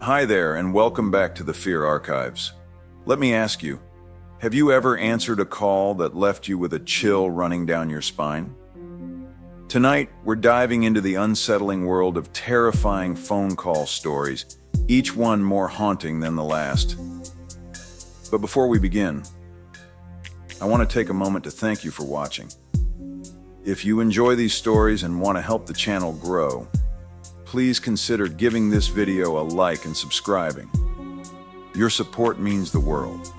Hi there, and welcome back to the Fear Archives. Let me ask you, have you ever answered a call that left you with a chill running down your spine? Tonight, we're diving into the unsettling world of terrifying phone call stories, each one more haunting than the last. But before we begin, I want to take a moment to thank you for watching. If you enjoy these stories and want to help the channel grow, please consider giving this video a like and subscribing. Your support means the world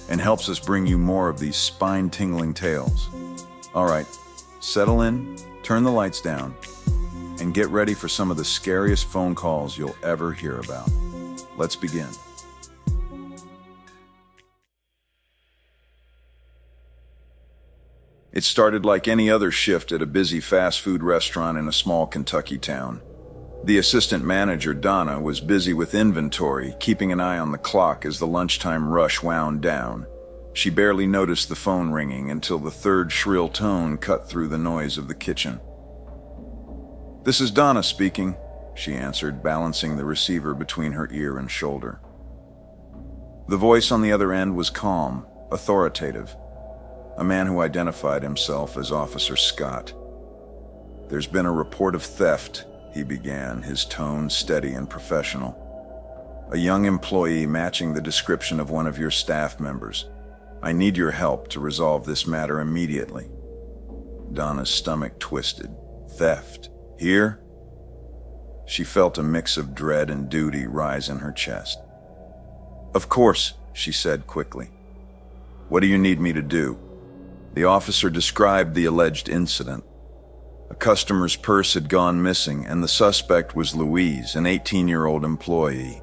and helps us bring you more of these spine-tingling tales. All right, settle in, turn the lights down, and get ready for some of the scariest phone calls you'll ever hear about. Let's begin. It started like any other shift at a busy fast food restaurant in a small Kentucky town. The assistant manager, Donna, was busy with inventory, keeping an eye on the clock as the lunchtime rush wound down. She barely noticed the phone ringing until the third shrill tone cut through the noise of the kitchen. "This is Donna speaking," she answered, balancing the receiver between her ear and shoulder. The voice on the other end was calm, authoritative, a man who identified himself as Officer Scott. "There's been a report of theft," he began, his tone steady and professional. "A young employee matching the description of one of your staff members. I need your help to resolve this matter immediately." Donna's stomach twisted. Theft? Here? She felt a mix of dread and duty rise in her chest. "Of course," she said quickly. "What do you need me to do?" The officer described the alleged incident. A customer's purse had gone missing, and the suspect was Louise, an 18-year-old employee.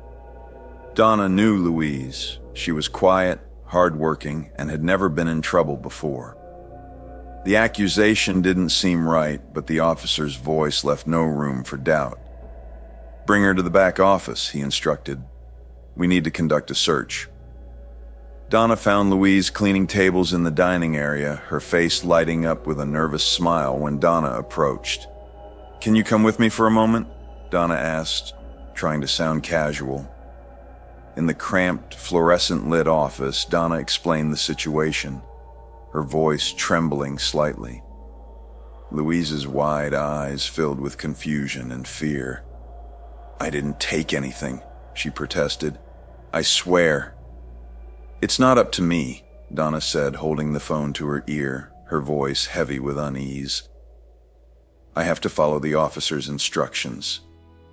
Donna knew Louise. She was quiet, hardworking, and had never been in trouble before. The accusation didn't seem right, but the officer's voice left no room for doubt. "Bring her to the back office," he instructed. "We need to conduct a search." Donna found Louise cleaning tables in the dining area, her face lighting up with a nervous smile when Donna approached. "Can you come with me for a moment?" Donna asked, trying to sound casual. In the cramped, fluorescent-lit office, Donna explained the situation, her voice trembling slightly. Louise's wide eyes filled with confusion and fear. "I didn't take anything," she protested. "I swear." "It's not up to me," Donna said, holding the phone to her ear, her voice heavy with unease. "I have to follow the officer's instructions."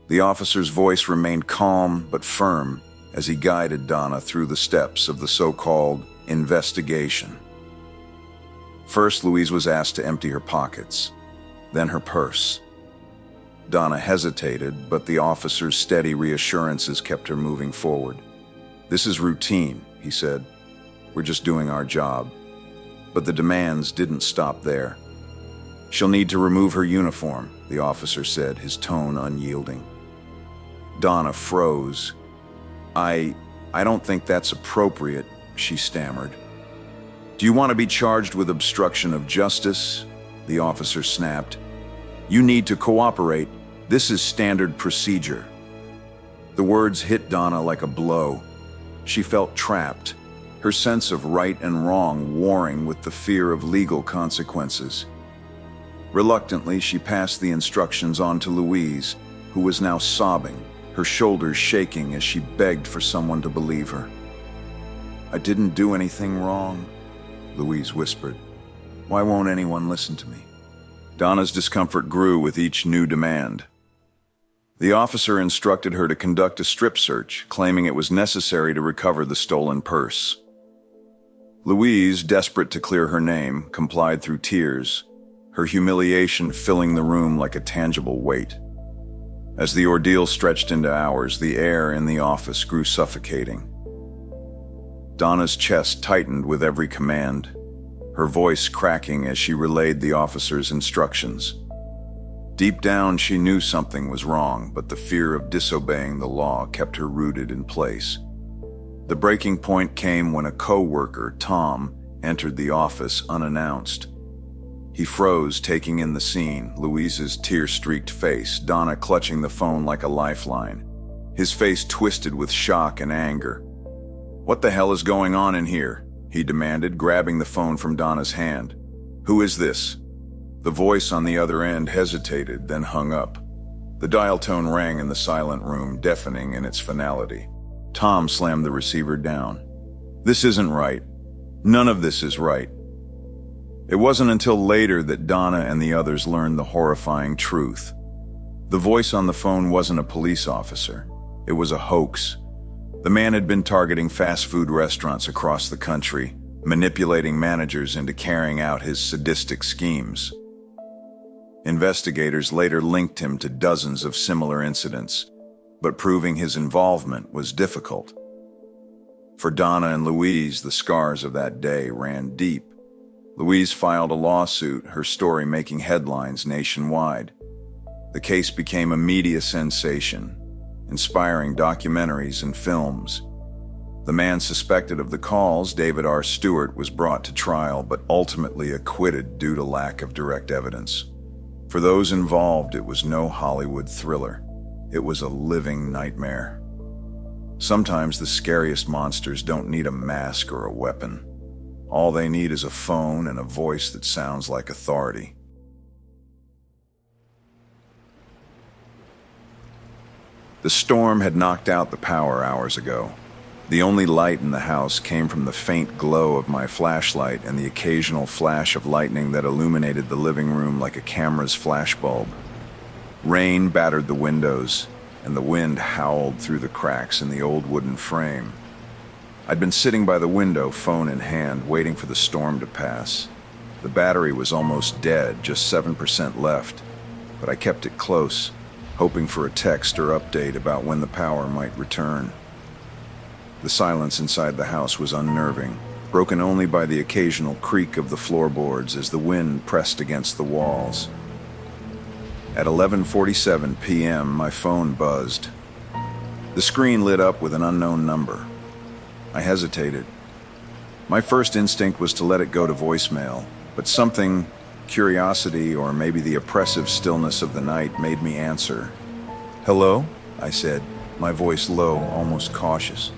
The officer's voice remained calm but firm as he guided Donna through the steps of the so-called investigation. First, Louise was asked to empty her pockets, then her purse. Donna hesitated, but the officer's steady reassurances kept her moving forward. "This is routine," he said. "We're just doing our job." But the demands didn't stop there. "She'll need to remove her uniform," the officer said, his tone unyielding. Donna froze. I don't think that's appropriate," she stammered. "Do you want to be charged with obstruction of justice?" the officer snapped. "You need to cooperate. This is standard procedure." The words hit Donna like a blow. She felt trapped, her sense of right and wrong warring with the fear of legal consequences. Reluctantly, she passed the instructions on to Louise, who was now sobbing, her shoulders shaking as she begged for someone to believe her. "I didn't do anything wrong," Louise whispered. "Why won't anyone listen to me?" Donna's discomfort grew with each new demand. The officer instructed her to conduct a strip search, claiming it was necessary to recover the stolen purse. Louise, desperate to clear her name, complied through tears, her humiliation filling the room like a tangible weight. As the ordeal stretched into hours, the air in the office grew suffocating. Donna's chest tightened with every command, her voice cracking as she relayed the officer's instructions. Deep down, she knew something was wrong, but the fear of disobeying the law kept her rooted in place. The breaking point came when a co-worker, Tom, entered the office unannounced. He froze, taking in the scene, Louise's tear-streaked face, Donna clutching the phone like a lifeline. his face twisted with shock and anger. "What the hell is going on in here?" he demanded, grabbing the phone from Donna's hand. "Who is this?" The voice on the other end hesitated, then hung up. The dial tone rang in the silent room, deafening in its finality. Tom slammed the receiver down. "This isn't right. None of this is right." It wasn't until later that Donna and the others learned the horrifying truth. The voice on the phone wasn't a police officer. It was a hoax. The man had been targeting fast food restaurants across the country, manipulating managers into carrying out his sadistic schemes. Investigators later linked him to dozens of similar incidents, but proving his involvement was difficult. For Donna and Louise, the scars of that day ran deep. Louise filed a lawsuit, her story making headlines nationwide. The case became a media sensation, inspiring documentaries and films. The man suspected of the calls, David R. Stewart, was brought to trial but ultimately acquitted due to lack of direct evidence. For those involved, it was no Hollywood thriller. It was a living nightmare. Sometimes the scariest monsters don't need a mask or a weapon. All they need is a phone and a voice that sounds like authority. The storm had knocked out the power hours ago. The only light in the house came from the faint glow of my flashlight and the occasional flash of lightning that illuminated the living room like a camera's flashbulb. Rain battered the windows, and the wind howled through the cracks in the old wooden frame. I'd been sitting by the window, phone in hand, waiting for the storm to pass. The battery was almost dead, just 7% left, but I kept it close, hoping for a text or update about when the power might return. The silence inside the house was unnerving, broken only by the occasional creak of the floorboards as the wind pressed against the walls. At 11:47 p.m., my phone buzzed. The screen lit up with an unknown number. I hesitated. My first instinct was to let it go to voicemail, but something, curiosity or maybe the oppressive stillness of the night, made me answer. "Hello?" I said, my voice low, almost cautious.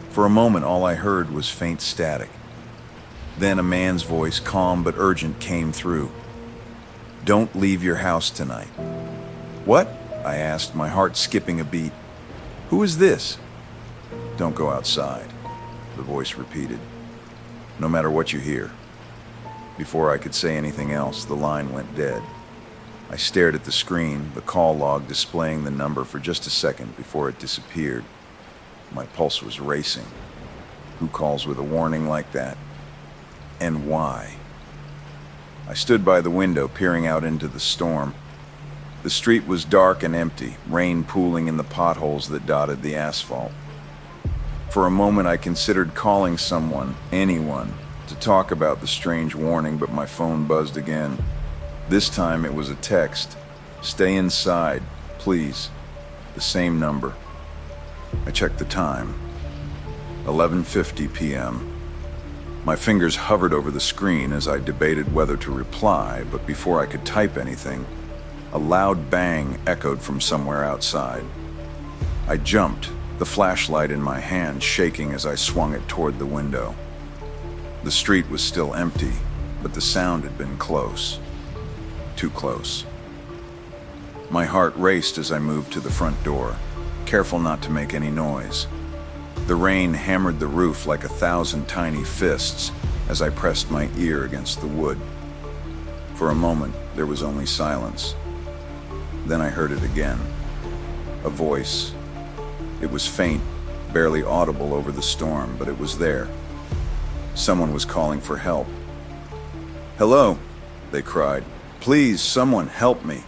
For a moment, all I heard was faint static. Then a man's voice, calm but urgent, came through. "Don't leave your house tonight." "What?" I asked, my heart skipping a beat. "Who is this?" "Don't go outside," the voice repeated. "No matter what you hear." Before I could say anything else, the line went dead. I stared at the screen, the call log displaying the number for just a second before it disappeared. My pulse was racing. Who calls with a warning like that? And why? I stood by the window, peering out into the storm. The street was dark and empty, rain pooling in the potholes that dotted the asphalt. For a moment, I considered calling someone, anyone, to talk about the strange warning, but my phone buzzed again. This time it was a text. "Stay inside, please." The same number. I checked the time. 11:50 p.m. My fingers hovered over the screen as I debated whether to reply, but before I could type anything, a loud bang echoed from somewhere outside. I jumped, the flashlight in my hand shaking as I swung it toward the window. The street was still empty, but the sound had been close. Too close. My heart raced as I moved to the front door, careful not to make any noise. The rain hammered the roof like 1,000 tiny fists as I pressed my ear against the wood. For a moment, there was only silence. Then I heard it again. A voice. It was faint, barely audible over the storm, but it was there. Someone was calling for help. "Hello," they cried. "Please, someone help me."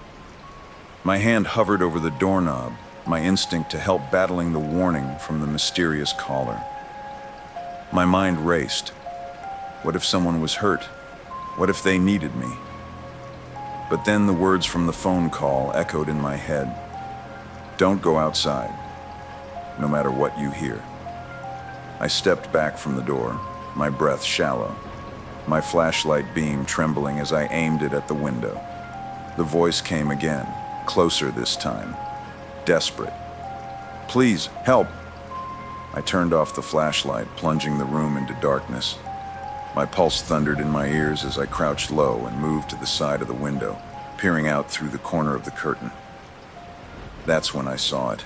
My hand hovered over the doorknob, my instinct to help battling the warning from the mysterious caller. My mind raced. What if someone was hurt? What if they needed me? But then the words from the phone call echoed in my head. "Don't go outside, no matter what you hear." I stepped back from the door, my breath shallow, my flashlight beam trembling as I aimed it at the window. The voice came again, closer this time, desperate. Please, help! I turned off the flashlight, plunging the room into darkness. My pulse thundered in my ears as I crouched low and moved to the side of the window, peering out through the corner of the curtain. That's when I saw it.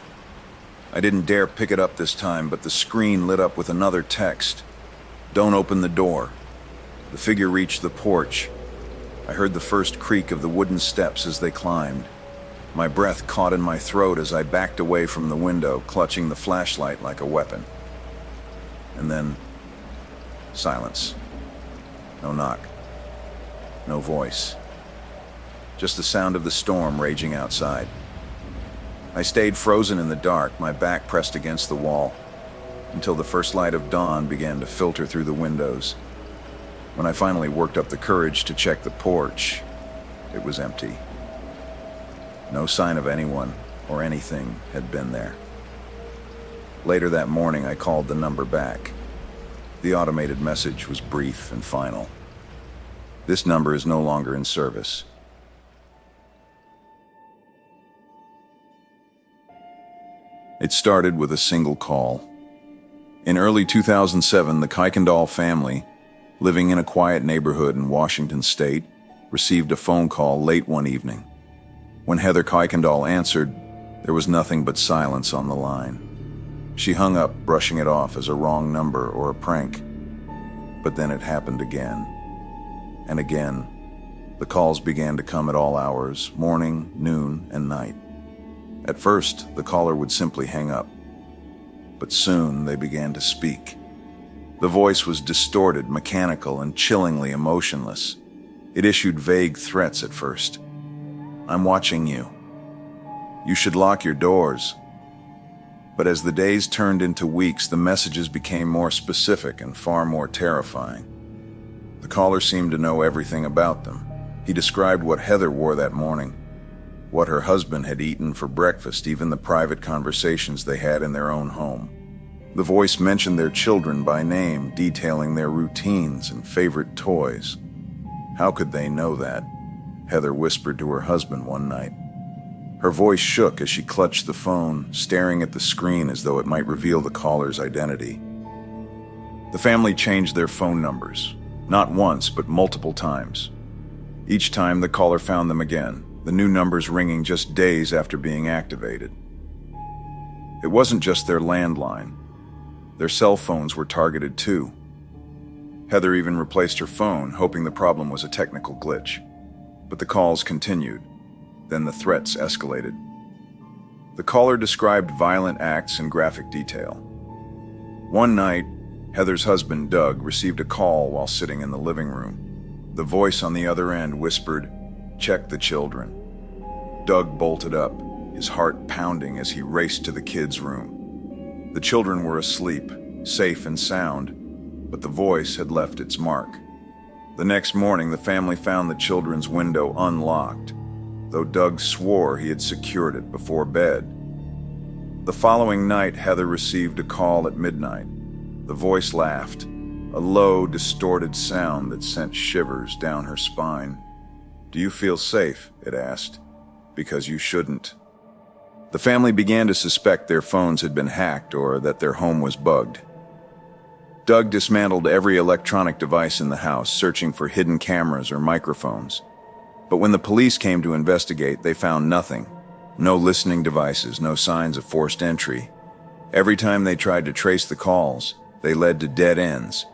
I didn't dare pick it up this time, but the screen lit up with another text. "Don't open the door." The figure reached the porch. I heard the first creak of the wooden steps as they climbed. My breath caught in my throat as I backed away from the window, clutching the flashlight like a weapon. And then, silence. No knock. No voice. Just the sound of the storm raging outside. I stayed frozen in the dark, my back pressed against the wall, until the first light of dawn began to filter through the windows. When I finally worked up the courage to check the porch, it was empty. No sign of anyone or anything had been there. Later that morning, I called the number back. The automated message was brief and final. "This number is no longer in service." It started with a single call. In early 2007, the Kuykendall family, living in a quiet neighborhood in Washington state, received a phone call late one evening. When Heather Kuykendall answered, there was nothing but silence on the line. She hung up, brushing it off as a wrong number or a prank. But then it happened again. And again. The calls began to come at all hours, morning, noon, and night. At first, the caller would simply hang up. But soon they began to speak. The voice was distorted, mechanical, and chillingly emotionless. It issued vague threats at first. "I'm watching you. You should lock your doors." But as the days turned into weeks, the messages became more specific and far more terrifying. The caller seemed to know everything about them. He described what Heather wore that morning, what her husband had eaten for breakfast, even the private conversations they had in their own home. The voice mentioned their children by name, detailing their routines and favorite toys. How could they know that? Heather whispered to her husband one night. Her voice shook as she clutched the phone, staring at the screen as though it might reveal the caller's identity. The family changed their phone numbers, not once, but multiple times. Each time the caller found them again, the new numbers ringing just days after being activated. It wasn't just their landline. Their cell phones were targeted too. Heather even replaced her phone, hoping the problem was a technical glitch. But the calls continued. Then the threats escalated. The caller described violent acts in graphic detail. One night, Heather's husband, Doug, received a call while sitting in the living room. The voice on the other end whispered, "Check the children." Doug bolted up, his heart pounding as he raced to the kids' room. The children were asleep, safe and sound, but the voice had left its mark. The next morning, the family found the children's window unlocked, though Doug swore he had secured it before bed. The following night, Heather received a call at midnight. The voice laughed, a low, distorted sound that sent shivers down her spine. "Do you feel safe?" it asked. "Because you shouldn't." The family began to suspect their phones had been hacked or that their home was bugged. Doug dismantled every electronic device in the house, searching for hidden cameras or microphones. But when the police came to investigate, they found nothing. No listening devices, no signs of forced entry. Every time they tried to trace the calls, they led to dead ends.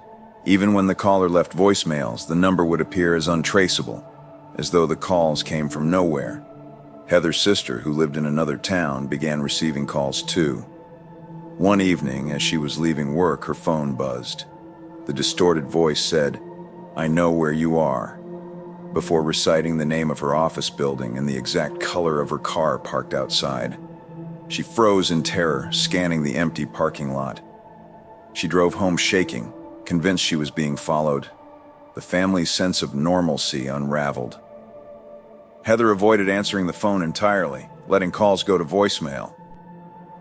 Even when the caller left voicemails, the number would appear as untraceable, as though the calls came from nowhere. Heather's sister, who lived in another town, began receiving calls too. One evening, as she was leaving work, her phone buzzed. The distorted voice said, "I know where you are," before reciting the name of her office building and the exact color of her car parked outside. She froze in terror, scanning the empty parking lot. She drove home shaking, convinced she was being followed. The family's sense of normalcy unraveled. Heather avoided answering the phone entirely, letting calls go to voicemail.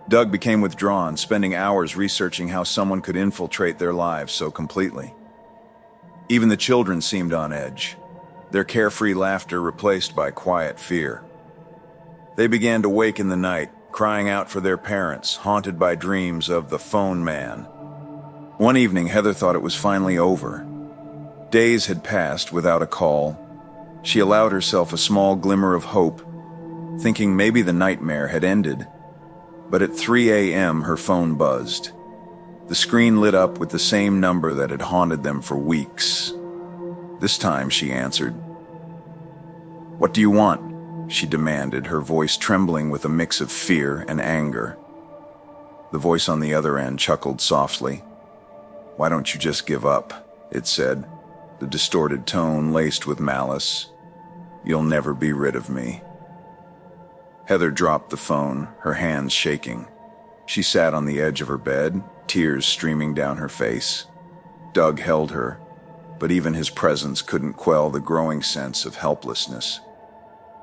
Doug became withdrawn, spending hours researching how someone could infiltrate their lives so completely. Even the children seemed on edge, their carefree laughter replaced by quiet fear. They began to wake in the night, crying out for their parents, haunted by dreams of the phone man. One evening, Heather thought it was finally over. Days had passed without a call. She allowed herself a small glimmer of hope, thinking maybe the nightmare had ended. But at 3 a.m., her phone buzzed. The screen lit up with the same number that had haunted them for weeks. This time, she answered. "What do you want?" she demanded, her voice trembling with a mix of fear and anger. The voice on the other end chuckled softly. "Why don't you just give up?" it said, the distorted tone laced with malice. "You'll never be rid of me." Heather dropped the phone, her hands shaking. She sat on the edge of her bed, tears streaming down her face. Doug held her, but even his presence couldn't quell the growing sense of helplessness.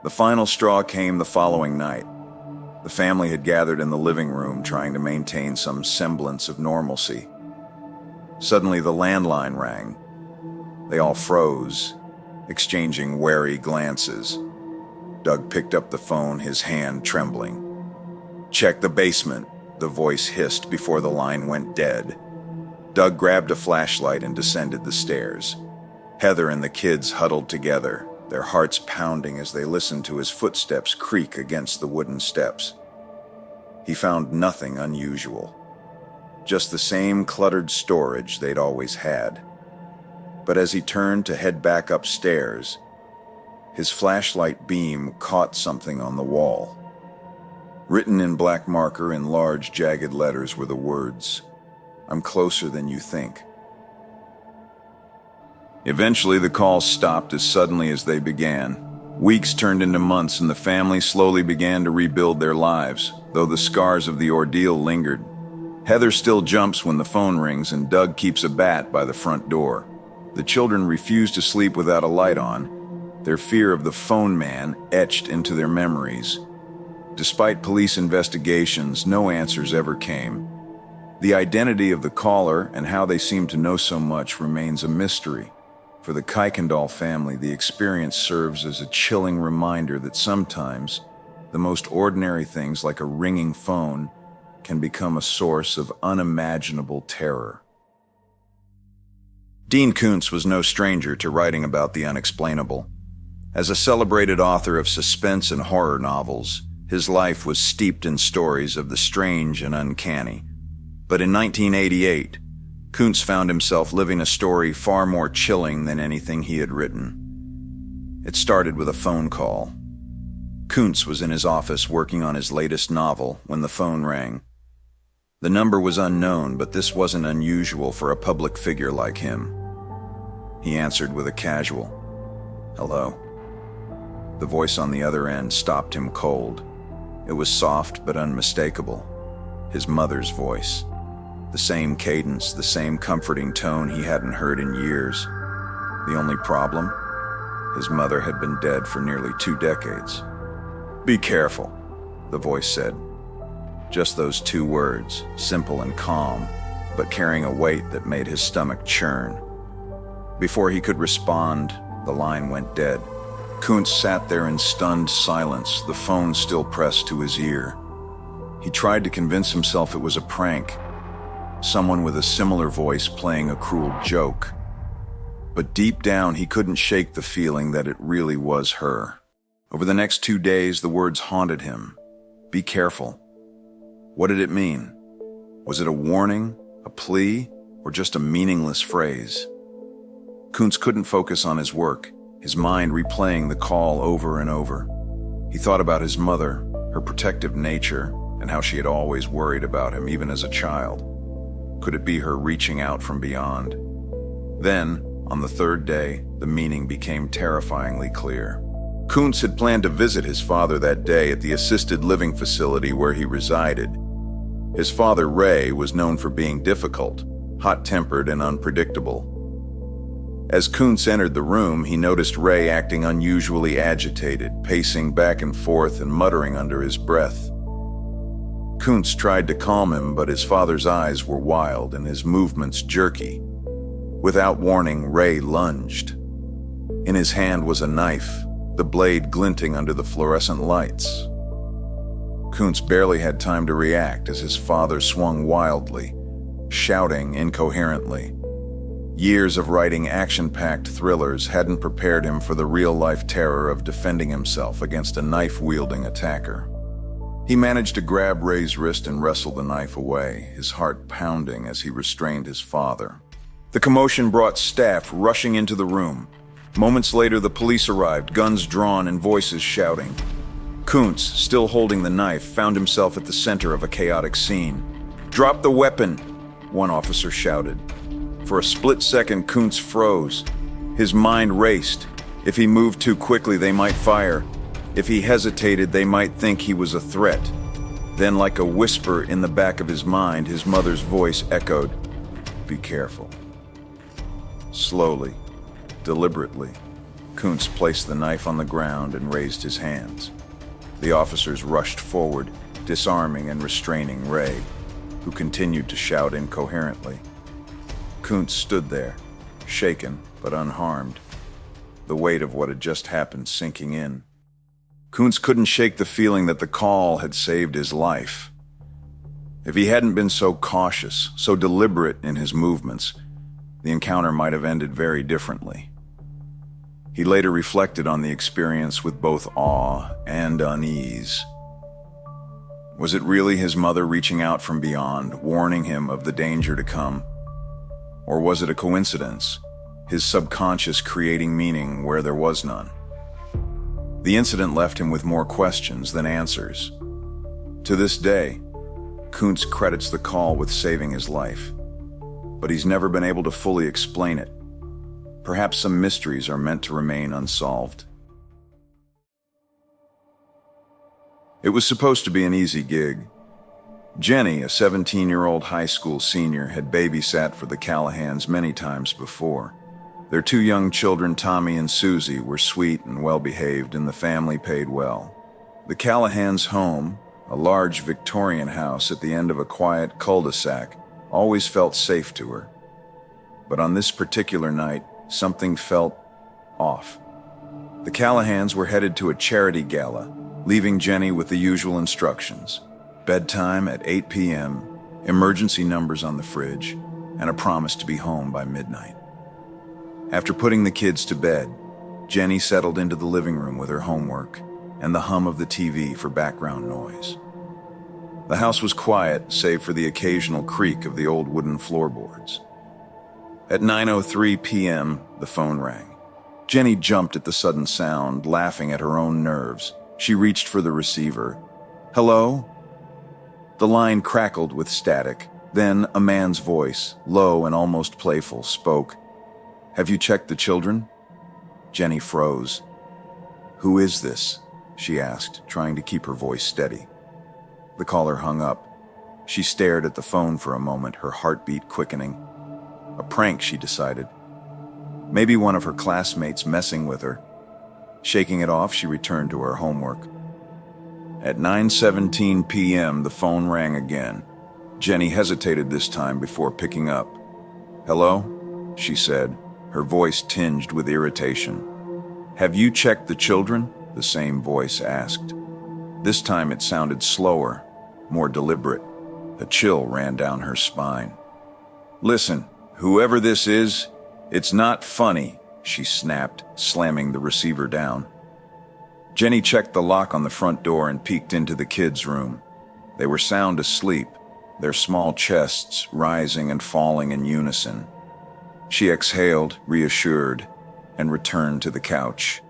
The final straw came the following night. The family had gathered in the living room, trying to maintain some semblance of normalcy. Suddenly, the landline rang. They all froze, exchanging wary glances. Doug picked up the phone, his hand trembling. "Check the basement," the voice hissed before the line went dead. Doug grabbed a flashlight and descended the stairs. Heather and the kids huddled together, their hearts pounding as they listened to his footsteps creak against the wooden steps. He found nothing unusual, just the same cluttered storage they'd always had. But as he turned to head back upstairs, his flashlight beam caught something on the wall. Written in black marker in large, jagged letters were the words, "I'm closer than you think." Eventually, the calls stopped as suddenly as they began. Weeks turned into months, and the family slowly began to rebuild their lives, though the scars of the ordeal lingered. Heather still jumps when the phone rings, and Doug keeps a bat by the front door. The children refuse to sleep without a light on, their fear of the phone man etched into their memories. Despite police investigations, no answers ever came. The identity of the caller and how they seemed to know so much remains a mystery. For the Kuykendall family, the experience serves as a chilling reminder that sometimes the most ordinary things, like a ringing phone, can become a source of unimaginable terror. Dean Koontz was no stranger to writing about the unexplainable. As a celebrated author of suspense and horror novels, his life was steeped in stories of the strange and uncanny. But in 1988, Koontz found himself living a story far more chilling than anything he had written. It started with a phone call. Koontz was in his office working on his latest novel when the phone rang. The number was unknown, but this wasn't unusual for a public figure like him. He answered with a casual, "Hello." The voice on the other end stopped him cold. It was soft but unmistakable. His mother's voice. The same cadence, the same comforting tone he hadn't heard in years. The only problem? His mother had been dead for nearly 2 decades. "Be careful," the voice said. Just those 2 words, simple and calm, but carrying a weight that made his stomach churn. Before he could respond, the line went dead. Koontz sat there in stunned silence, the phone still pressed to his ear. He tried to convince himself it was a prank, someone with a similar voice playing a cruel joke. But deep down, he couldn't shake the feeling that it really was her. Over the next 2 days, the words haunted him. Be careful. What did it mean? Was it a warning, a plea, or just a meaningless phrase? Koontz couldn't focus on his work, his mind replaying the call over and over. He thought about his mother, her protective nature, and how she had always worried about him, even as a child. Could it be her reaching out from beyond? Then, on the 3rd day, the meaning became terrifyingly clear. Koontz had planned to visit his father that day at the assisted living facility where he resided. His father, Ray, was known for being difficult, hot-tempered, and unpredictable. As Koontz entered the room, he noticed Ray acting unusually agitated, pacing back and forth and muttering under his breath. Koontz tried to calm him, but his father's eyes were wild and his movements jerky. Without warning, Ray lunged. In his hand was a knife, the blade glinting under the fluorescent lights. Kuntz barely had time to react as his father swung wildly, shouting incoherently. Years of writing action-packed thrillers hadn't prepared him for the real-life terror of defending himself against a knife-wielding attacker. He managed to grab Ray's wrist and wrestle the knife away, his heart pounding as he restrained his father. The commotion brought staff rushing into the room. Moments later, the police arrived, guns drawn and voices shouting. Kuntz, still holding the knife, found himself at the center of a chaotic scene. "Drop the weapon," one officer shouted. For a split second, Kuntz froze. His mind raced. If he moved too quickly, they might fire. If he hesitated, they might think he was a threat. Then, like a whisper in the back of his mind, his mother's voice echoed, "Be careful." Slowly, deliberately, Kuntz placed the knife on the ground and raised his hands. The officers rushed forward, disarming and restraining Ray, who continued to shout incoherently. Kuntz stood there, shaken but unharmed, the weight of what had just happened sinking in. Kuntz couldn't shake the feeling that the call had saved his life. If he hadn't been so cautious, so deliberate in his movements, the encounter might have ended very differently. He later reflected on the experience with both awe and unease. Was it really his mother reaching out from beyond, warning him of the danger to come? Or was it a coincidence, his subconscious creating meaning where there was none? The incident left him with more questions than answers. To this day, Kuntz credits the call with saving his life, but he's never been able to fully explain it. Perhaps some mysteries are meant to remain unsolved. It was supposed to be an easy gig. Jenny, a 17-year-old high school senior, had babysat for the Callahans many times before. Their two young children, Tommy and Susie, were sweet and well-behaved, and the family paid well. The Callahans' home, a large Victorian house at the end of a quiet cul-de-sac, always felt safe to her. But on this particular night, something felt off. The Callahans were headed to a charity gala, leaving Jenny with the usual instructions. Bedtime at 8 p.m., emergency numbers on the fridge, and a promise to be home by midnight. After putting the kids to bed, Jenny settled into the living room with her homework and the hum of the TV for background noise. The house was quiet, save for the occasional creak of the old wooden floorboards. At 9:03 p.m., the phone rang. Jenny jumped at the sudden sound, laughing at her own nerves. She reached for the receiver. "Hello?" The line crackled with static. Then a man's voice, low and almost playful, spoke. "Have you checked the children?" Jenny froze. "Who is this?" she asked, trying to keep her voice steady. The caller hung up. She stared at the phone for a moment, her heartbeat quickening. A prank, she decided. Maybe one of her classmates messing with her. Shaking it off, she returned to her homework. At 9:17 p.m., the phone rang again. Jenny hesitated this time before picking up. "Hello?" she said, her voice tinged with irritation. "Have you checked the children?" the same voice asked. This time it sounded slower, more deliberate. A chill ran down her spine. "Listen, whoever this is, it's not funny," she snapped, slamming the receiver down. Jenny checked the lock on the front door and peeked into the kids' room. They were sound asleep, their small chests rising and falling in unison. She exhaled, reassured, and returned to the couch.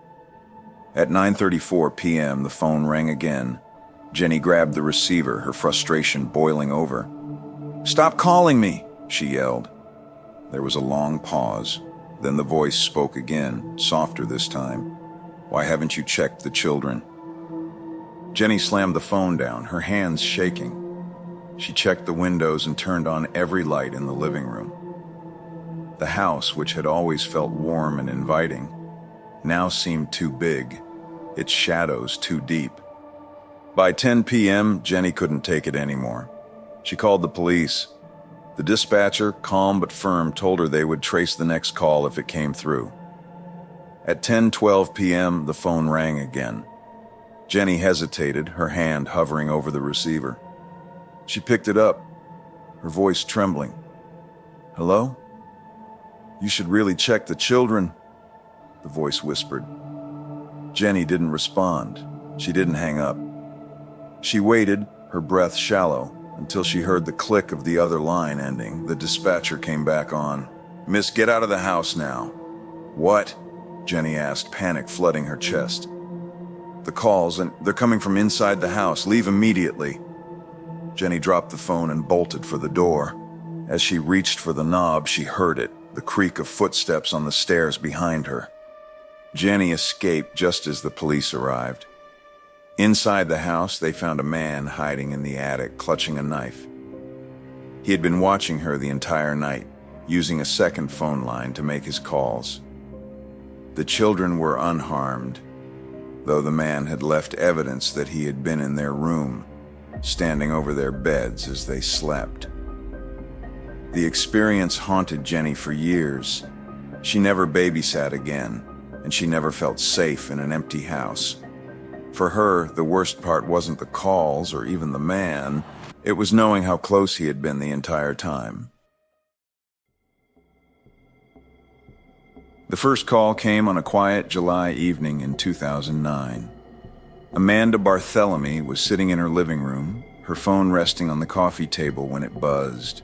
At 9:34 p.m., the phone rang again. Jenny grabbed the receiver, her frustration boiling over. "Stop calling me!" she yelled. There was a long pause. Then the voice spoke again, softer this time. "Why haven't you checked the children?" Jenny slammed the phone down, her hands shaking. She checked the windows and turned on every light in the living room. The house, which had always felt warm and inviting, now seemed too big, its shadows too deep. By 10 p.m., Jenny couldn't take it anymore. She called the police. The dispatcher, calm but firm, told her they would trace the next call if it came through. At 10:12 p.m., the phone rang again. Jenny hesitated, her hand hovering over the receiver. She picked it up, her voice trembling. "Hello? You should really check the children," the voice whispered. Jenny didn't respond. She didn't hang up. She waited, her breath shallow, until she heard the click of the other line ending. The dispatcher came back on. "Miss, get out of the house now." "What?" Jenny asked, panic flooding her chest. "The calls, and they're coming from inside the house. Leave immediately." Jenny dropped the phone and bolted for the door. As she reached for the knob, she heard it, the creak of footsteps on the stairs behind her. Jenny escaped just as the police arrived. Inside the house, they found a man hiding in the attic, clutching a knife. He had been watching her the entire night, using a second phone line to make his calls. The children were unharmed, though the man had left evidence that he had been in their room, standing over their beds as they slept. The experience haunted Jenny for years. She never babysat again, and she never felt safe in an empty house. For her, the worst part wasn't the calls or even the man. It was knowing how close he had been the entire time. The first call came on a quiet July evening in 2009. Amanda Barthélemy was sitting in her living room, her phone resting on the coffee table when it buzzed.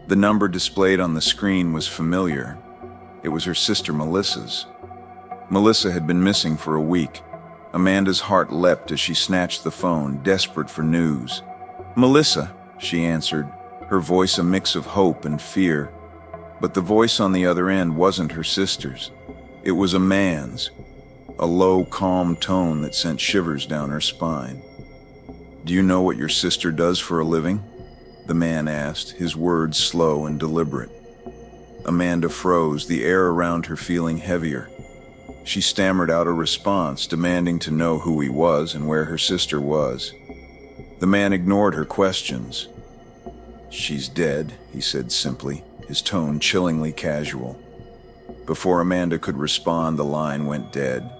The number displayed on the screen was familiar. It was her sister Melissa's. Melissa had been missing for a week. Amanda's heart leapt as she snatched the phone, desperate for news. "Melissa," she answered, her voice a mix of hope and fear. But the voice on the other end wasn't her sister's. It was a man's, a low, calm tone that sent shivers down her spine. "Do you know what your sister does for a living?" the man asked, his words slow and deliberate. Amanda froze, the air around her feeling heavier. She stammered out a response, demanding to know who he was and where her sister was. The man ignored her questions. "She's dead," he said simply, his tone chillingly casual. Before Amanda could respond, the line went dead.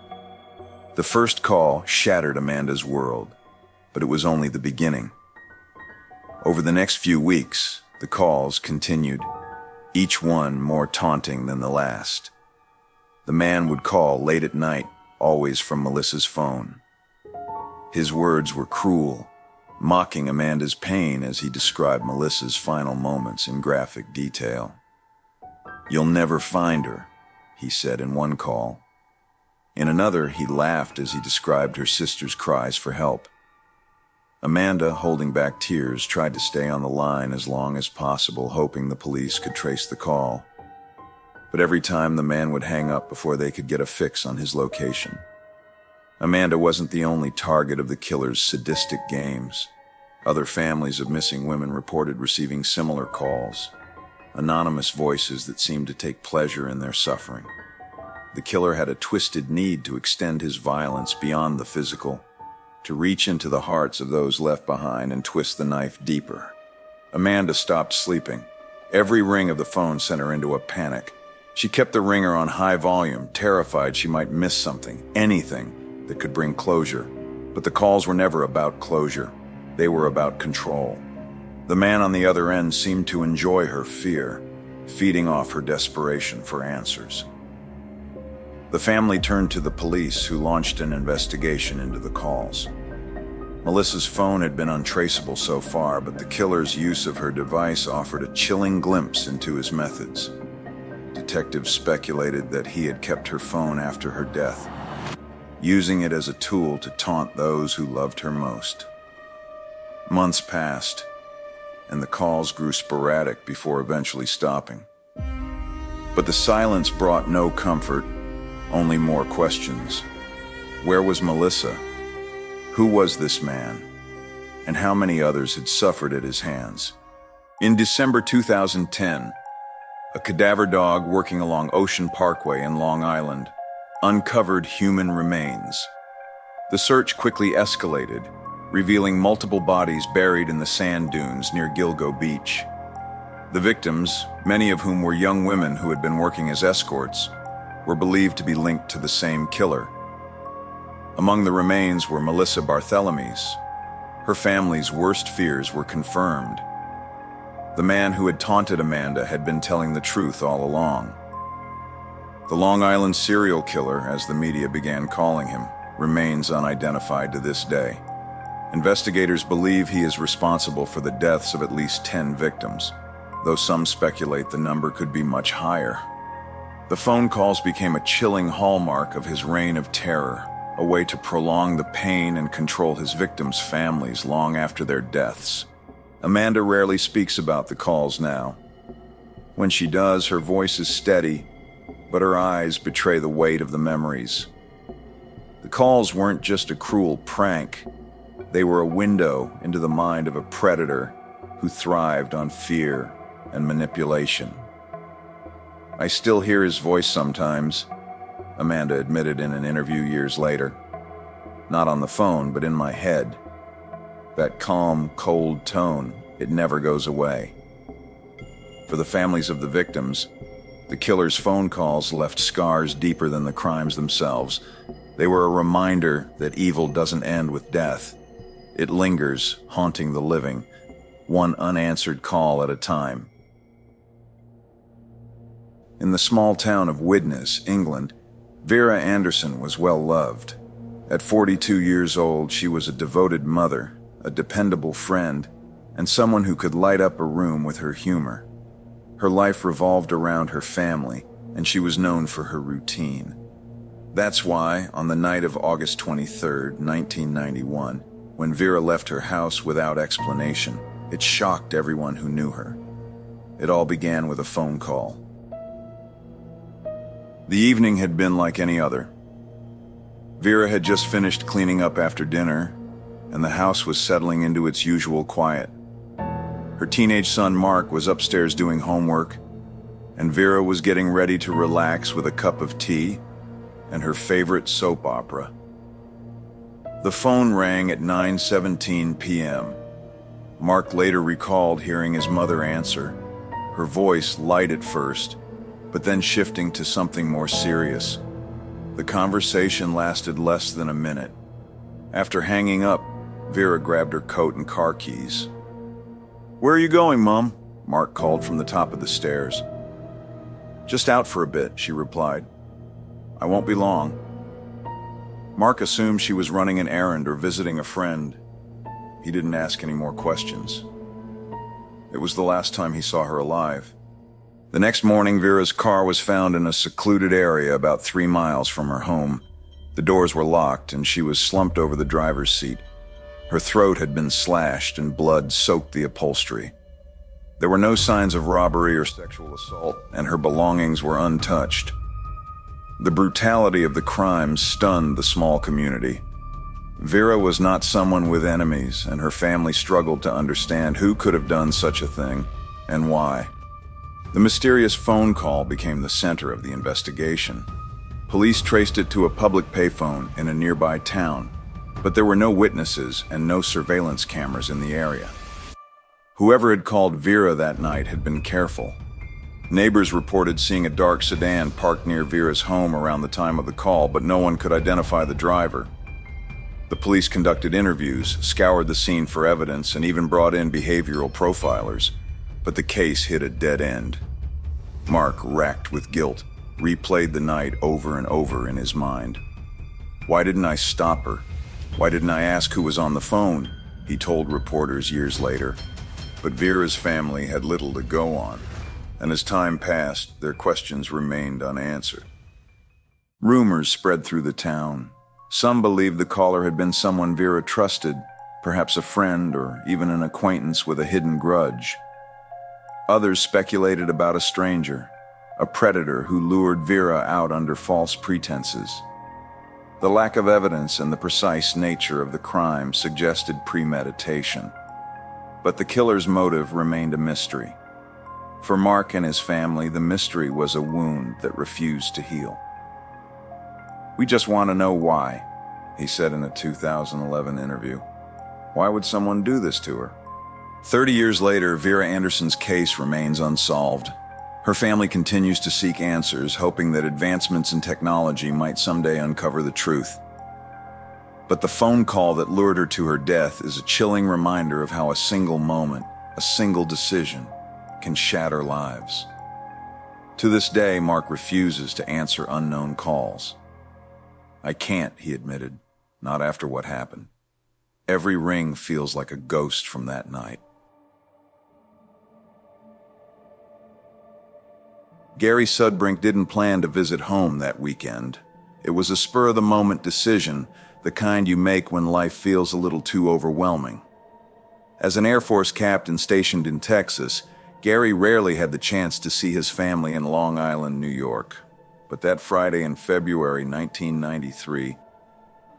The first call shattered Amanda's world, but it was only the beginning. Over the next few weeks, the calls continued, each one more taunting than the last. The man would call late at night, always from Melissa's phone. His words were cruel, mocking Amanda's pain as he described Melissa's final moments in graphic detail. "You'll never find her," he said in one call. In another, he laughed as he described her sister's cries for help. Amanda, holding back tears, tried to stay on the line as long as possible, hoping the police could trace the call. But every time the man would hang up before they could get a fix on his location. Amanda wasn't the only target of the killer's sadistic games. Other families of missing women reported receiving similar calls, anonymous voices that seemed to take pleasure in their suffering. The killer had a twisted need to extend his violence beyond the physical, to reach into the hearts of those left behind and twist the knife deeper. Amanda stopped sleeping. Every ring of the phone sent her into a panic. She kept the ringer on high volume, terrified she might miss something, anything that could bring closure. But the calls were never about closure. They were about control. The man on the other end seemed to enjoy her fear, feeding off her desperation for answers. The family turned to the police, who launched an investigation into the calls. Melissa's phone had been untraceable so far, but the killer's use of her device offered a chilling glimpse into his methods. Detectives speculated that he had kept her phone after her death, using it as a tool to taunt those who loved her most. Months passed, and the calls grew sporadic before eventually stopping. But the silence brought no comfort, only more questions. Where was Melissa? Who was this man? And how many others had suffered at his hands? In December 2010, a cadaver dog working along Ocean Parkway in Long Island uncovered human remains. The search quickly escalated, revealing multiple bodies buried in the sand dunes near Gilgo Beach. The victims, many of whom were young women who had been working as escorts, were believed to be linked to the same killer. Among the remains were Melissa Barthelemies. Her family's worst fears were confirmed. The man who had taunted Amanda had been telling the truth all along. The Long Island serial killer, as the media began calling him, remains unidentified to this day. Investigators believe he is responsible for the deaths of at least 10 victims, though some speculate the number could be much higher. The phone calls became a chilling hallmark of his reign of terror, a way to prolong the pain and control his victims' families long after their deaths. Amanda rarely speaks about the calls now. When she does, her voice is steady, but her eyes betray the weight of the memories. The calls weren't just a cruel prank. They were a window into the mind of a predator who thrived on fear and manipulation. "I still hear his voice sometimes," Amanda admitted in an interview years later. "Not on the phone, but in my head. That calm, cold tone, it never goes away." For the families of the victims, the killer's phone calls left scars deeper than the crimes themselves. They were a reminder that evil doesn't end with death. It lingers, haunting the living, one unanswered call at a time. In the small town of Widnes, England, Vera Anderson was well loved. At 42 years old, she was a devoted mother, a dependable friend, and someone who could light up a room with her humor. Her life revolved around her family, and she was known for her routine. That's why, on the night of August 23, 1991, when Vera left her house without explanation, it shocked everyone who knew her. It all began with a phone call. The evening had been like any other. Vera had just finished cleaning up after dinner, and the house was settling into its usual quiet. Her teenage son Mark was upstairs doing homework, and Vera was getting ready to relax with a cup of tea and her favorite soap opera. The phone rang at 9:17 p.m. Mark later recalled hearing his mother answer, her voice light at first, but then shifting to something more serious. The conversation lasted less than a minute. After hanging up, Vera grabbed her coat and car keys. "Where are you going, Mom?" Mark called from the top of the stairs. "Just out for a bit," she replied. "I won't be long." Mark assumed she was running an errand or visiting a friend. He didn't ask any more questions. It was the last time he saw her alive. The next morning, Vera's car was found in a secluded area about 3 miles from her home. The doors were locked, and she was slumped over the driver's seat. Her throat had been slashed, and blood soaked the upholstery. There were no signs of robbery or sexual assault, and her belongings were untouched. The brutality of the crime stunned the small community. Vera was not someone with enemies, and her family struggled to understand who could have done such a thing and why. The mysterious phone call became the center of the investigation. Police traced it to a public payphone in a nearby town, but there were no witnesses and no surveillance cameras in the area. Whoever had called Vera that night had been careful. Neighbors reported seeing a dark sedan parked near Vera's home around the time of the call, but no one could identify the driver. The police conducted interviews, scoured the scene for evidence, and even brought in behavioral profilers, but the case hit a dead end. Mark, racked with guilt, replayed the night over and over in his mind. "Why didn't I stop her? Why didn't I ask who was on the phone?" he told reporters years later. But Vera's family had little to go on, and as time passed, their questions remained unanswered. Rumors spread through the town. Some believed the caller had been someone Vera trusted, perhaps a friend or even an acquaintance with a hidden grudge. Others speculated about a stranger, a predator who lured Vera out under false pretenses. The lack of evidence and the precise nature of the crime suggested premeditation. But the killer's motive remained a mystery. For Mark and his family, the mystery was a wound that refused to heal. "We just want to know why," he said in a 2011 interview. "Why would someone do this to her?" 30 years later, Vera Anderson's case remains unsolved. Her family continues to seek answers, hoping that advancements in technology might someday uncover the truth. But the phone call that lured her to her death is a chilling reminder of how a single moment, a single decision, can shatter lives. To this day, Mark refuses to answer unknown calls. "I can't," he admitted, "not after what happened. Every ring feels like a ghost from that night." Gary Sudbrink didn't plan to visit home that weekend. It was a spur-of-the-moment decision, the kind you make when life feels a little too overwhelming. As an Air Force captain stationed in Texas, Gary rarely had the chance to see his family in Long Island, New York. But that Friday in February 1993,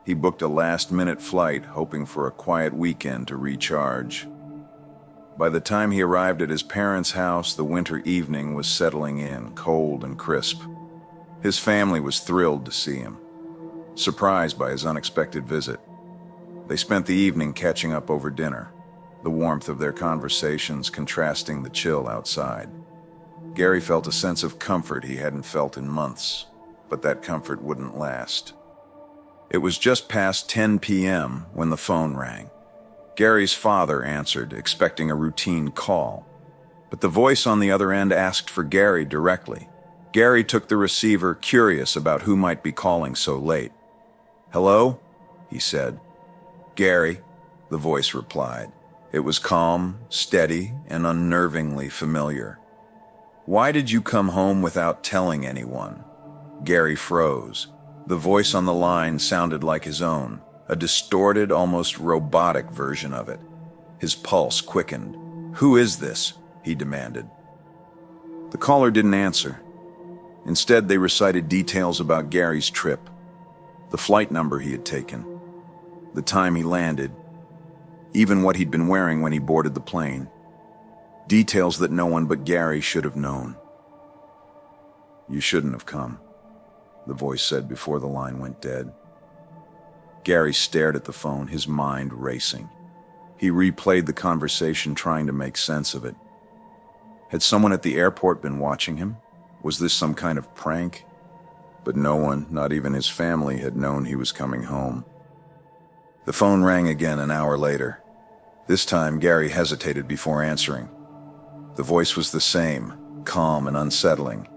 he booked a last-minute flight, hoping for a quiet weekend to recharge. By the time he arrived at his parents' house, the winter evening was settling in, cold and crisp. His family was thrilled to see him, surprised by his unexpected visit. They spent the evening catching up over dinner, the warmth of their conversations contrasting the chill outside. Gary felt a sense of comfort he hadn't felt in months, but that comfort wouldn't last. It was just past 10 p.m. when the phone rang. Gary's father answered, expecting a routine call. But the voice on the other end asked for Gary directly. Gary took the receiver, curious about who might be calling so late. "Hello?" he said. "Gary," the voice replied. It was calm, steady, and unnervingly familiar. "Why did you come home without telling anyone?" Gary froze. The voice on the line sounded like his own, a distorted, almost robotic version of it. His pulse quickened. "Who is this?" he demanded. The caller didn't answer. Instead, they recited details about Gary's trip, the flight number he had taken, the time he landed, even what he'd been wearing when he boarded the plane. Details that no one but Gary should have known. "You shouldn't have come," the voice said before the line went dead. Gary stared at the phone, his mind racing. He replayed the conversation, trying to make sense of it. Had someone at the airport been watching him? Was this some kind of prank? But no one, not even his family, had known he was coming home. The phone rang again an hour later. This time, Gary hesitated before answering. The voice was the same, calm and unsettling.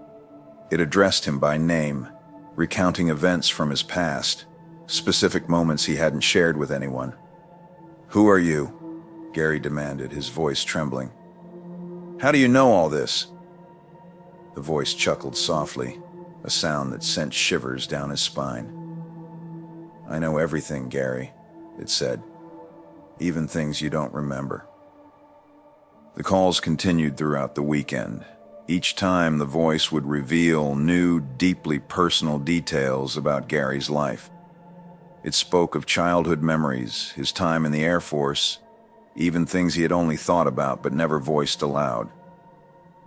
It addressed him by name, recounting events from his past, specific moments he hadn't shared with anyone. "Who are you?" Gary demanded, his voice trembling. "How do you know all this?" The voice chuckled softly, a sound that sent shivers down his spine. "I know everything, Gary," it said, "even things you don't remember." The calls continued throughout the weekend. Each time, the voice would reveal new, deeply personal details about Gary's life. It spoke of childhood memories, his time in the Air Force, even things he had only thought about but never voiced aloud.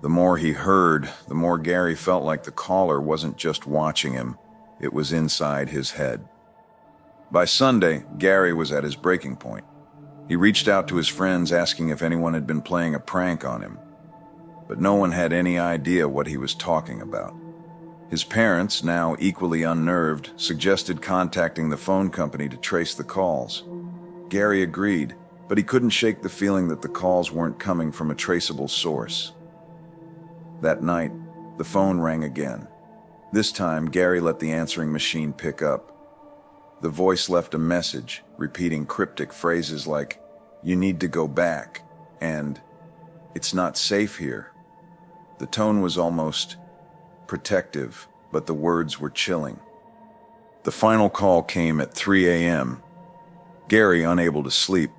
The more he heard, the more Gary felt like the caller wasn't just watching him, it was inside his head. By Sunday, Gary was at his breaking point. He reached out to his friends asking if anyone had been playing a prank on him, but no one had any idea what he was talking about. His parents, now equally unnerved, suggested contacting the phone company to trace the calls. Gary agreed, but he couldn't shake the feeling that the calls weren't coming from a traceable source. That night, the phone rang again. This time, Gary let the answering machine pick up. The voice left a message, repeating cryptic phrases like, "You need to go back," and "It's not safe here." The tone was almost protective, but the words were chilling. The final call came at 3 a.m. Gary, unable to sleep,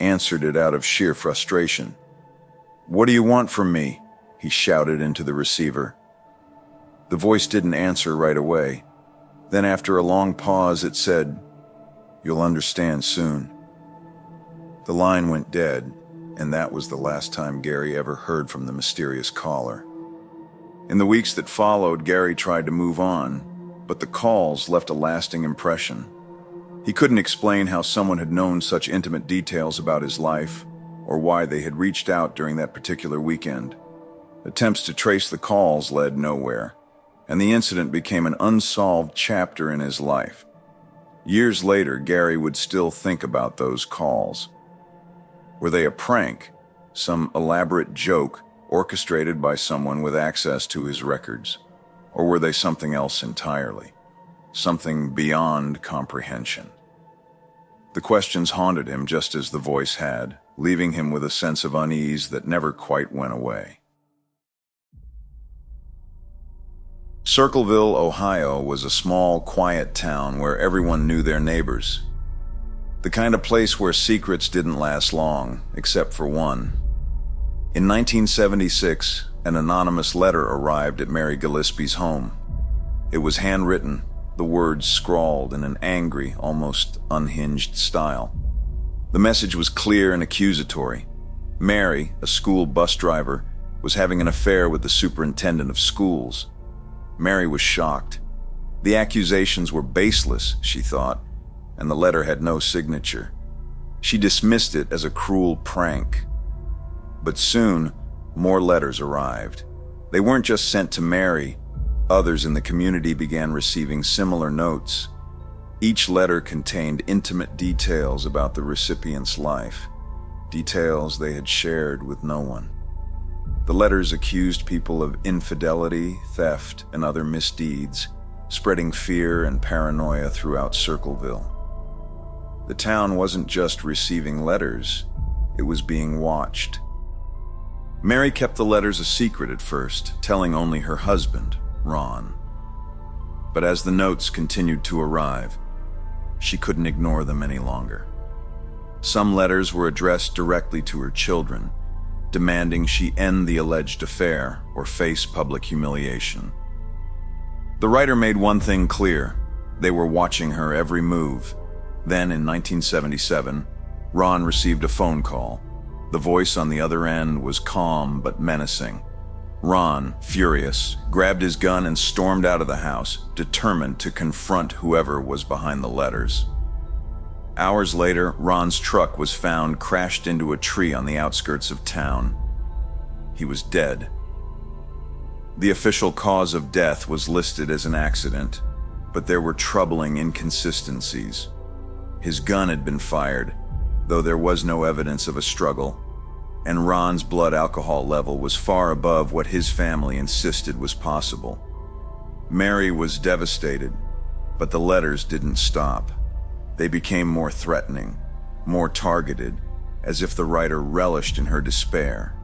answered it out of sheer frustration. "What do you want from me?" he shouted into the receiver. The voice didn't answer right away. Then after a long pause, it said, "You'll understand soon." The line went dead, and that was the last time Gary ever heard from the mysterious caller. In the weeks that followed, Gary tried to move on, but the calls left a lasting impression. He couldn't explain how someone had known such intimate details about his life, or why they had reached out during that particular weekend. Attempts to trace the calls led nowhere, and the incident became an unsolved chapter in his life. Years later, Gary would still think about those calls. Were they a prank, some elaborate joke orchestrated by someone with access to his records? Or were they something else entirely? Something beyond comprehension? The questions haunted him just as the voice had, leaving him with a sense of unease that never quite went away. Circleville, Ohio was a small, quiet town where everyone knew their neighbors. The kind of place where secrets didn't last long, except for one. In 1976, an anonymous letter arrived at Mary Gillespie's home. It was handwritten, the words scrawled in an angry, almost unhinged style. The message was clear and accusatory. Mary, a school bus driver, was having an affair with the superintendent of schools. Mary was shocked. The accusations were baseless, she thought, and the letter had no signature. She dismissed it as a cruel prank. But soon, more letters arrived. They weren't just sent to Mary. Others in the community began receiving similar notes. Each letter contained intimate details about the recipient's life, details they had shared with no one. The letters accused people of infidelity, theft, and other misdeeds, spreading fear and paranoia throughout Circleville. The town wasn't just receiving letters, it was being watched. Mary kept the letters a secret at first, telling only her husband, Ron. But as the notes continued to arrive, she couldn't ignore them any longer. Some letters were addressed directly to her children, demanding she end the alleged affair or face public humiliation. The writer made one thing clear: they were watching her every move. Then, in 1977, Ron received a phone call. The voice on the other end was calm but menacing. Ron, furious, grabbed his gun and stormed out of the house, determined to confront whoever was behind the letters. Hours later, Ron's truck was found crashed into a tree on the outskirts of town. He was dead. The official cause of death was listed as an accident, but there were troubling inconsistencies. His gun had been fired, though there was no evidence of a struggle, and Ron's blood alcohol level was far above what his family insisted was possible. Mary was devastated, but the letters didn't stop. They became more threatening, more targeted, as if the writer relished in her despair.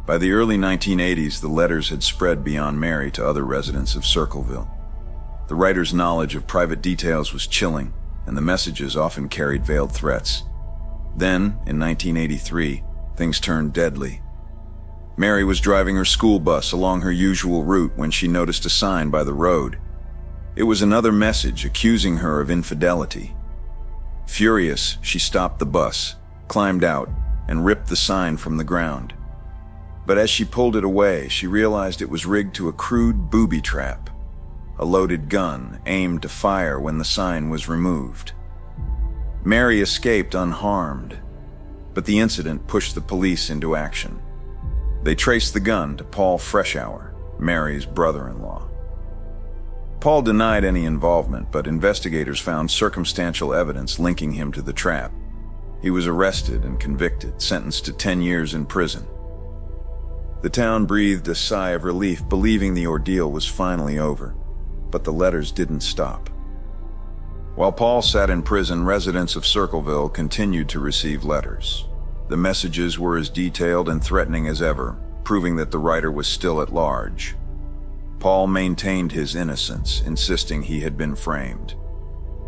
By the early 1980s, the letters had spread beyond Mary to other residents of Circleville. The writer's knowledge of private details was chilling, and the messages often carried veiled threats. Then, in 1983, things turned deadly. Mary was driving her school bus along her usual route when she noticed a sign by the road. It was another message accusing her of infidelity. Furious, she stopped the bus, climbed out, and ripped the sign from the ground. But as she pulled it away, she realized it was rigged to a crude booby trap, a loaded gun aimed to fire when the sign was removed. Mary escaped unharmed, but the incident pushed the police into action. They traced the gun to Paul Freshour, Mary's brother-in-law. Paul denied any involvement, but investigators found circumstantial evidence linking him to the trap. He was arrested and convicted, sentenced to 10 years in prison. The town breathed a sigh of relief, believing the ordeal was finally over, but the letters didn't stop. While Paul sat in prison, residents of Circleville continued to receive letters. The messages were as detailed and threatening as ever, proving that the writer was still at large. Paul maintained his innocence, insisting he had been framed.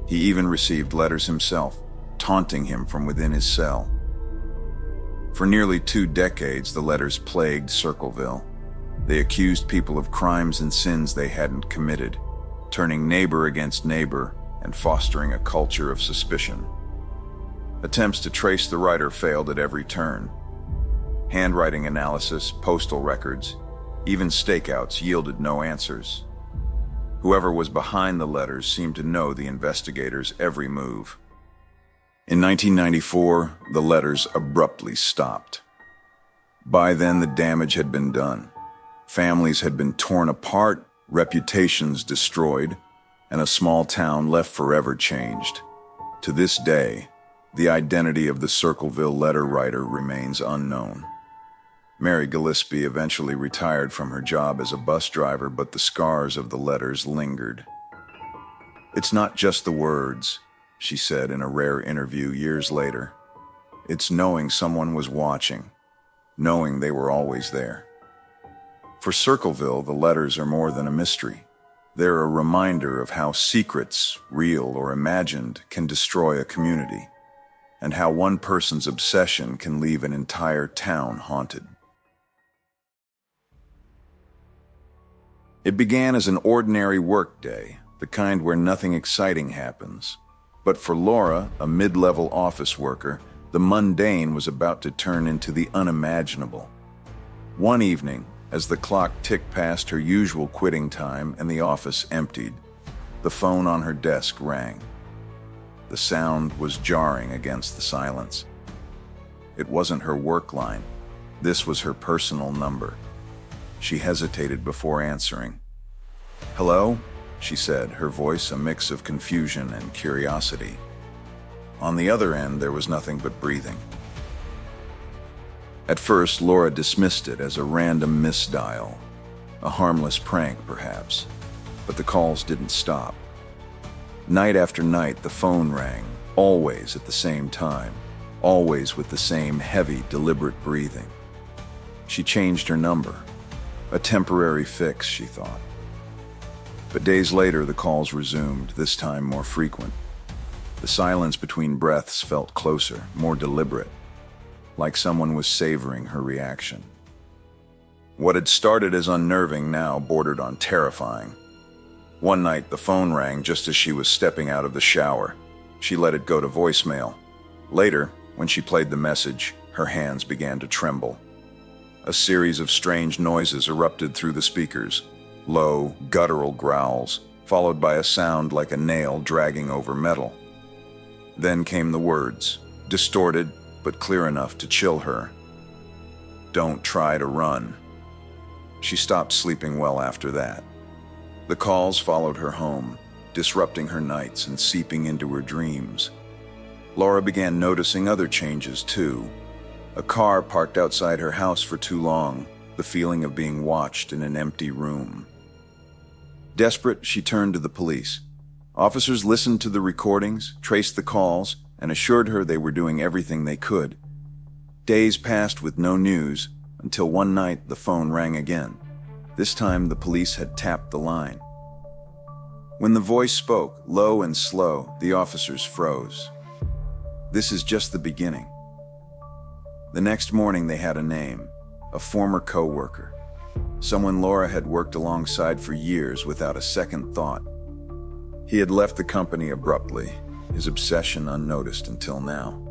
He even received letters himself, taunting him from within his cell. For nearly 2 decades, the letters plagued Circleville. They accused people of crimes and sins they hadn't committed, turning neighbor against neighbor and fostering a culture of suspicion. Attempts to trace the writer failed at every turn. Handwriting analysis, postal records, even stakeouts yielded no answers. Whoever was behind the letters seemed to know the investigators' every move. In 1994, the letters abruptly stopped. By then, the damage had been done. Families had been torn apart, reputations destroyed, and a small town left forever changed. To this day, the identity of the Circleville letter writer remains unknown. Mary Gillespie eventually retired from her job as a bus driver, but the scars of the letters lingered. "It's not just the words," she said in a rare interview years later. "It's knowing someone was watching, knowing they were always there." For Circleville, the letters are more than a mystery. They're a reminder of how secrets, real or imagined, can destroy a community, and how one person's obsession can leave an entire town haunted. It began as an ordinary work day, the kind where nothing exciting happens. But for Laura, a mid-level office worker, the mundane was about to turn into the unimaginable. One evening, as the clock ticked past her usual quitting time and the office emptied, the phone on her desk rang. The sound was jarring against the silence. It wasn't her work line. This was her personal number. She hesitated before answering. "Hello?" she said, her voice a mix of confusion and curiosity. On the other end, there was nothing but breathing. At first, Laura dismissed it as a random misdial, a harmless prank perhaps, but the calls didn't stop. Night after night, the phone rang, always at the same time, always with the same heavy, deliberate breathing. She changed her number. A temporary fix, she thought. But days later, the calls resumed, this time more frequent. The silence between breaths felt closer, more deliberate, like someone was savoring her reaction. What had started as unnerving now bordered on terrifying. One night, the phone rang just as she was stepping out of the shower. She let it go to voicemail. Later, when she played the message, her hands began to tremble. A series of strange noises erupted through the speakers, low, guttural growls, followed by a sound like a nail dragging over metal. Then came the words, distorted but clear enough to chill her. "Don't try to run." She stopped sleeping well after that. The calls followed her home, disrupting her nights and seeping into her dreams. Laura began noticing other changes too. A car parked outside her house for too long, the feeling of being watched in an empty room. Desperate, she turned to the police. Officers listened to the recordings, traced the calls, and assured her they were doing everything they could. Days passed with no news, until one night the phone rang again. This time the police had tapped the line. When the voice spoke, low and slow, the officers froze. "This is just the beginning." The next morning they had a name, a former co-worker, someone Laura had worked alongside for years without a second thought. He had left the company abruptly, his obsession unnoticed until now.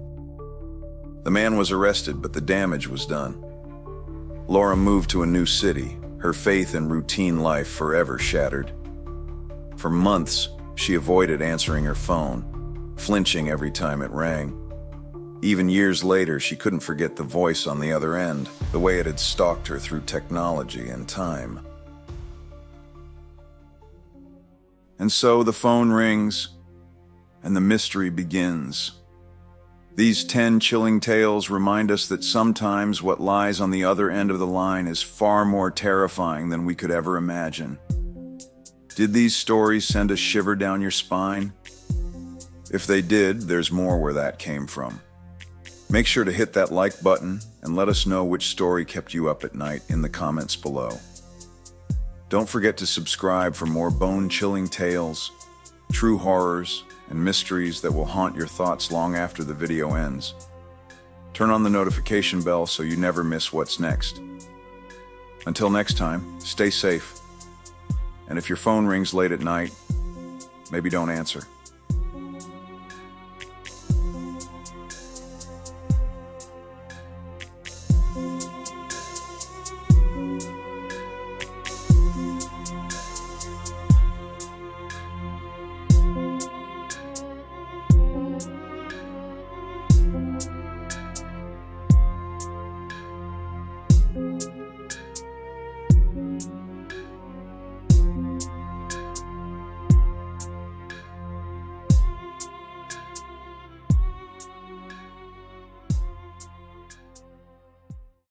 The man was arrested, but the damage was done. Laura moved to a new city, her faith in routine life forever shattered. For months, she avoided answering her phone, flinching every time it rang. Even years later, she couldn't forget the voice on the other end, the way it had stalked her through technology and time. And so the phone rings, and the mystery begins. These 10 chilling tales remind us that sometimes what lies on the other end of the line is far more terrifying than we could ever imagine. Did these stories send a shiver down your spine? If they did, there's more where that came from. Make sure to hit that like button and let us know which story kept you up at night in the comments below. Don't forget to subscribe for more bone-chilling tales, true horrors, and mysteries that will haunt your thoughts long after the video ends. Turn on the notification bell so you never miss what's next. Until next time, stay safe. And if your phone rings late at night, maybe don't answer.